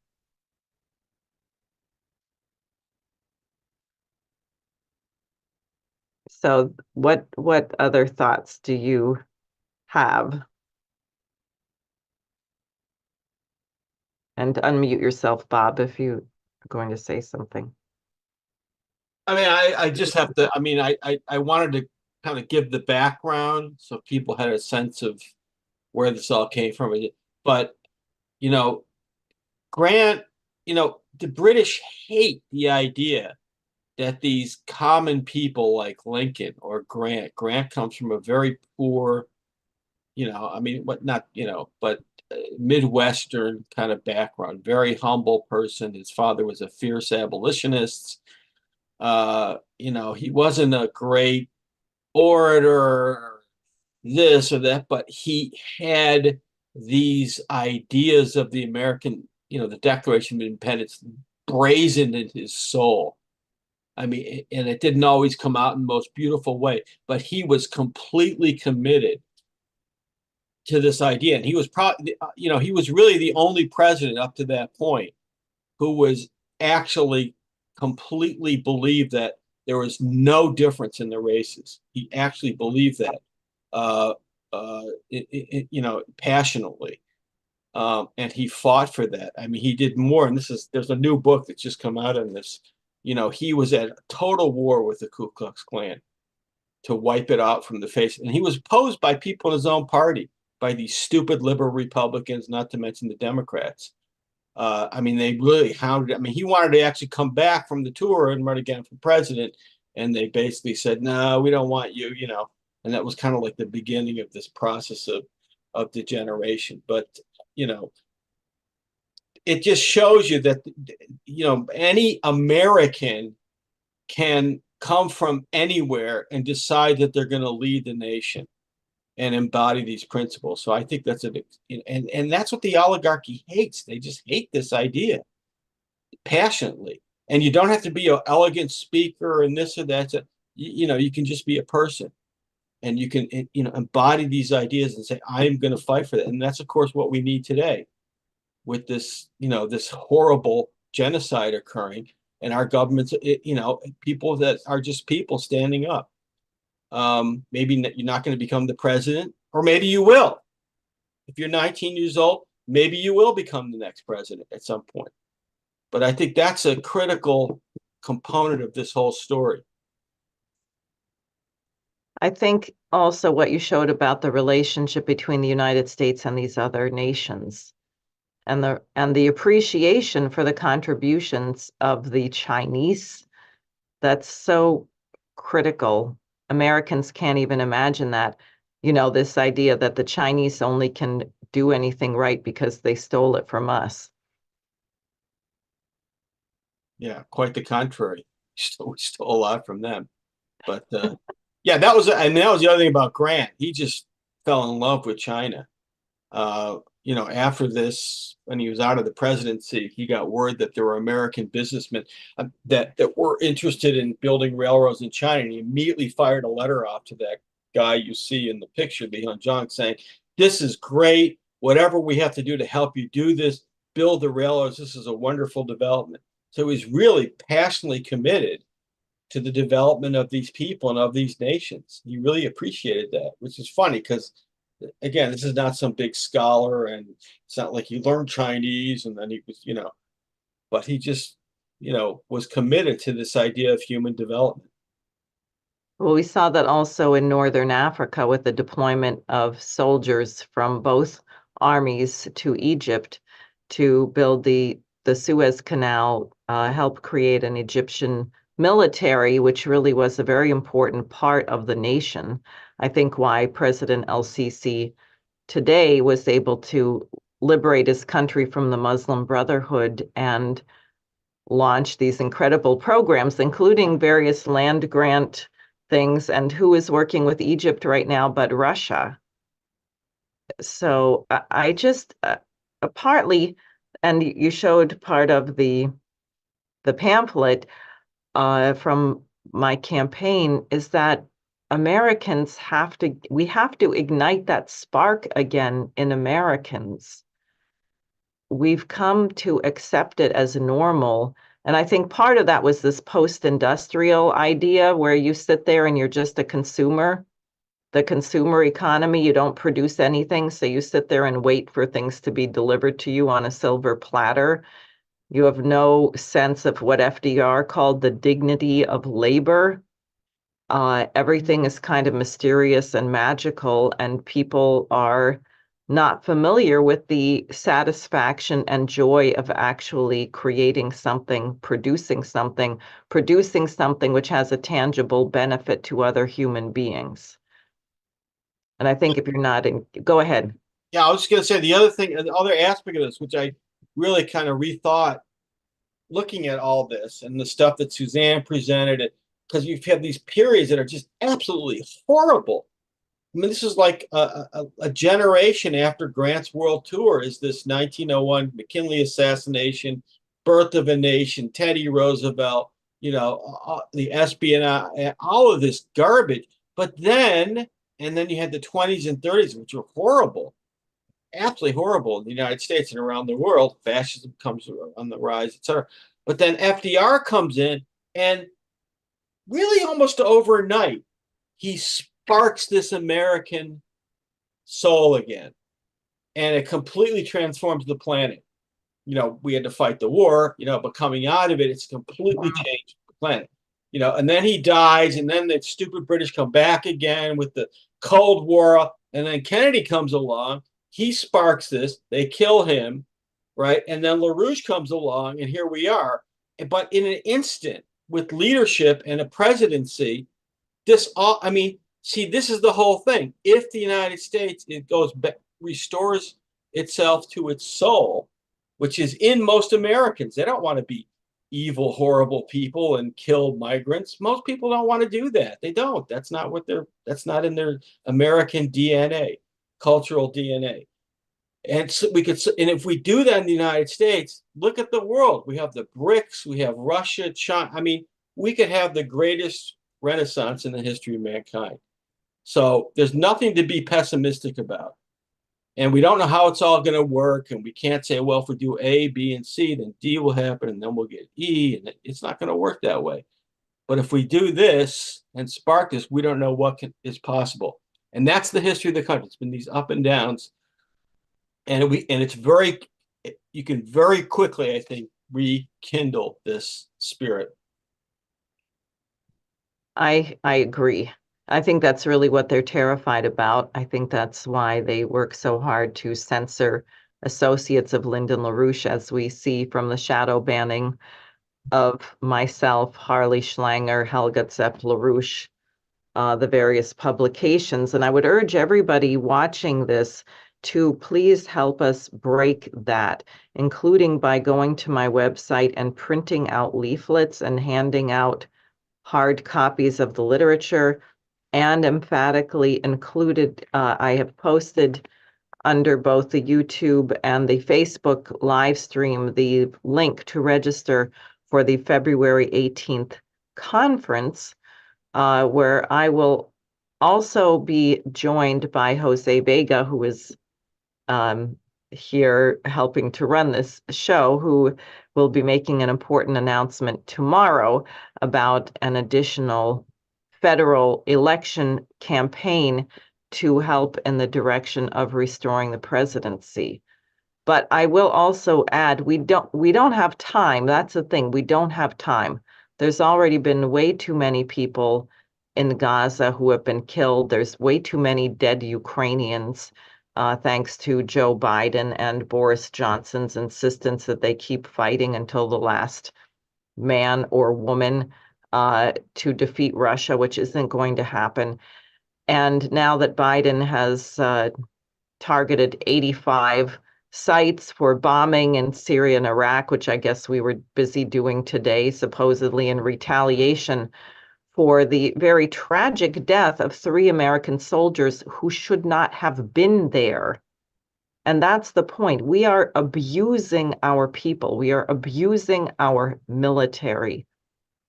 So what other thoughts do you have? And unmute yourself, Bob, if you are going to say something. I mean, I just have to, I mean, I wanted to kind of give the background so people had a sense of where this all came from. But, you know, Grant, the British hate the idea that these common people like Lincoln or Grant comes from a very poor, I mean, what not, but Midwestern kind of background, very humble person. His father was a fierce abolitionist. He wasn't a great orator, this or that, but he had these ideas of the American, the Declaration of Independence brazen in his soul. I mean, and it didn't always come out in the most beautiful way, but he was completely committed to this idea. And he was probably, he was really the only president up to that point who was actually completely believed that there was no difference in the races. He actually believed that, passionately. And he fought for that. I mean, he did more. And there's a new book that's just come out on this. He was at total war with the Ku Klux Klan to wipe it out from the face. And he was opposed by people in his own party, by these stupid liberal Republicans, not to mention the Democrats. I mean, they really hounded. I mean, he wanted to actually come back from the tour and run again for president. And they basically said, no, we don't want you, And that was kind of like the beginning of this process of degeneration. But, it just shows you that, any American can come from anywhere and decide that they're going to lead the nation and embody these principles. So I think and that's what the oligarchy hates. They just hate this idea passionately. And you don't have to be an elegant speaker and this or that. You can just be a person, and you can, embody these ideas and say, I'm going to fight for that. And that's, of course, what we need today with this, this horrible genocide occurring, and our government's, people that are just people standing up. Maybe you're not going to become the president, or maybe you will. If you're 19 years old, maybe you will become the next president at some point. But I think that's a critical component of this whole story. I think also what you showed about the relationship between the United States and these other nations, and the appreciation for the contributions of the Chinese, that's so critical. Americans can't even imagine that, this idea that the Chinese only can do anything right because they stole it from us. Yeah, quite the contrary. We stole a lot from them. But Yeah, that was, and that was the other thing about Grant. He just fell in love with China. After this, when he was out of the presidency, he got word that there were American businessmen that were interested in building railroads in China, and he immediately fired a letter off to that guy you see in the picture, the Zhang, saying, "This is great. Whatever we have to do to help you do this, build the railroads. This is a wonderful development." So he's really passionately committed to the development of these people and of these nations. He really appreciated that, which is funny because, again, this is not some big scholar, and it's not like he learned Chinese and then he was, but he just, was committed to this idea of human development. Well, we saw that also in Northern Africa with the deployment of soldiers from both armies to Egypt to build the Suez Canal, help create an Egyptian military, which really was a very important part of the nation. I think why President El-Sisi today was able to liberate his country from the Muslim Brotherhood and launch these incredible programs, including various land grant things, and who is working with Egypt right now but Russia. So I just partly, and you showed part of the pamphlet from my campaign, is that we have to ignite that spark again in Americans. We've come to accept it as normal. And I think part of that was this post-industrial idea where you sit there and you're just a consumer, the consumer economy, you don't produce anything. So you sit there and wait for things to be delivered to you on a silver platter. You have no sense of what FDR called the dignity of labor. Everything is kind of mysterious and magical, and people are not familiar with the satisfaction and joy of actually creating something, producing something which has a tangible benefit to other human beings. And I think if you're not in, go ahead. Yeah, I was just going to say the other thing, the other aspect of this, which I really kind of rethought looking at all this and the stuff that Suzanne presented, it because you've had these periods that are just absolutely horrible. I mean, this is like a generation after Grant's world tour is this 1901 McKinley assassination, birth of a nation, Teddy Roosevelt, the espionage, all of this garbage. But then you had the 20s and 30s, which were horrible, absolutely horrible in the United States and around the world. Fascism comes on the rise, etc. But then FDR comes in and really almost overnight, he sparks this American soul again, and it completely transforms the planet. We had to fight the war, but coming out of it, it's completely changed the planet. And then he dies, and then the stupid British come back again with the Cold War, and then Kennedy comes along. He sparks this. They kill him, right? And then LaRouche comes along, and here we are. But in an instant, with leadership and a presidency, this is the whole thing. If the United States restores itself to its soul, which is in most Americans, they don't want to be evil, horrible people and kill migrants. Most people don't want to do that. They don't. That's not in their American DNA, cultural DNA. And so and if we do that in the United States, look at the world. We have the BRICS, we have Russia, China. I mean, we could have the greatest renaissance in the history of mankind. So there's nothing to be pessimistic about. And we don't know how it's all going to work. And we can't say, well, if we do A, B, and C, then D will happen, and then we'll get E. And it's not going to work that way. But if we do this and spark this, we don't know what is possible. And that's the history of the country. It's been these up and downs. And you can very quickly, I think, rekindle this spirit. I agree. I think that's really what they're terrified about. I think that's why they work so hard to censor associates of Lyndon LaRouche, as we see from the shadow banning of myself, Harley Schlanger, Helga Zepp LaRouche, the various publications. And I would urge everybody watching this to please help us break that, including by going to my website and printing out leaflets and handing out hard copies of the literature. and emphatically included. I have posted under both the YouTube and the Facebook live stream the link to register for the February 18th conference, where I will also be joined by Jose Vega, who is here helping to run this show, who will be making an important announcement tomorrow about an additional federal election campaign to help in the direction of restoring the presidency. But I will also add, we don't have time. That's the thing. We don't have time. There's already been way too many people in Gaza who have been killed. There's way too many dead Ukrainians, thanks to Joe Biden and Boris Johnson's insistence that they keep fighting until the last man or woman to defeat Russia, which isn't going to happen. And now that Biden has targeted 85 sites for bombing in Syria and Iraq, which I guess we were busy doing today, supposedly in retaliation for the very tragic death of 3 American soldiers who should not have been there. And that's the point. We are abusing our people. We are abusing our military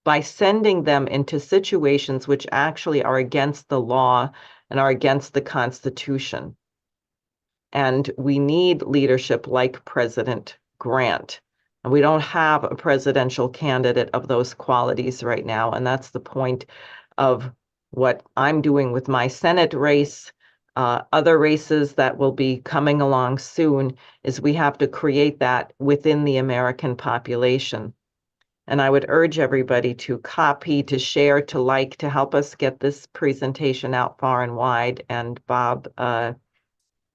by sending them into situations which actually are against the law and are against the Constitution. And we need leadership like President Grant. And we don't have a presidential candidate of those qualities right now. And that's the point of what I'm doing with my Senate race. Other races that will be coming along soon is we have to create that within the American population. And I would urge everybody to copy, to share, to like, to help us get this presentation out far and wide. And Bob,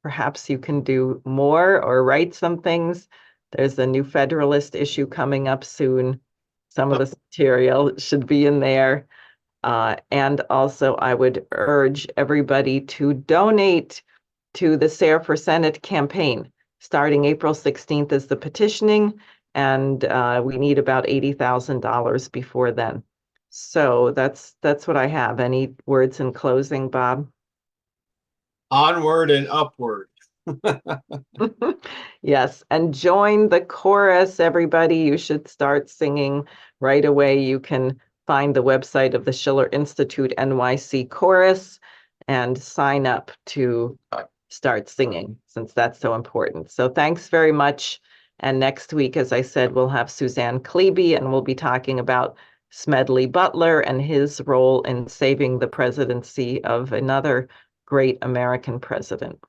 perhaps you can do more or write some things. There's a new Federalist issue coming up soon. Some of this material should be in there. And also, I would urge everybody to donate to the SARE for Senate campaign. Starting April 16th is the petitioning, and we need about $80,000 before then. So that's what I have. Any words in closing, Bob? Onward and upward. Yes, and join the chorus, everybody. You should start singing right away. You can find the website of the Schiller Institute NYC Chorus and sign up to start singing, since that's so important. So thanks very much. And next week, as I said, we'll have Suzanne Klebe, and we'll be talking about Smedley Butler and his role in saving the presidency of another great American president.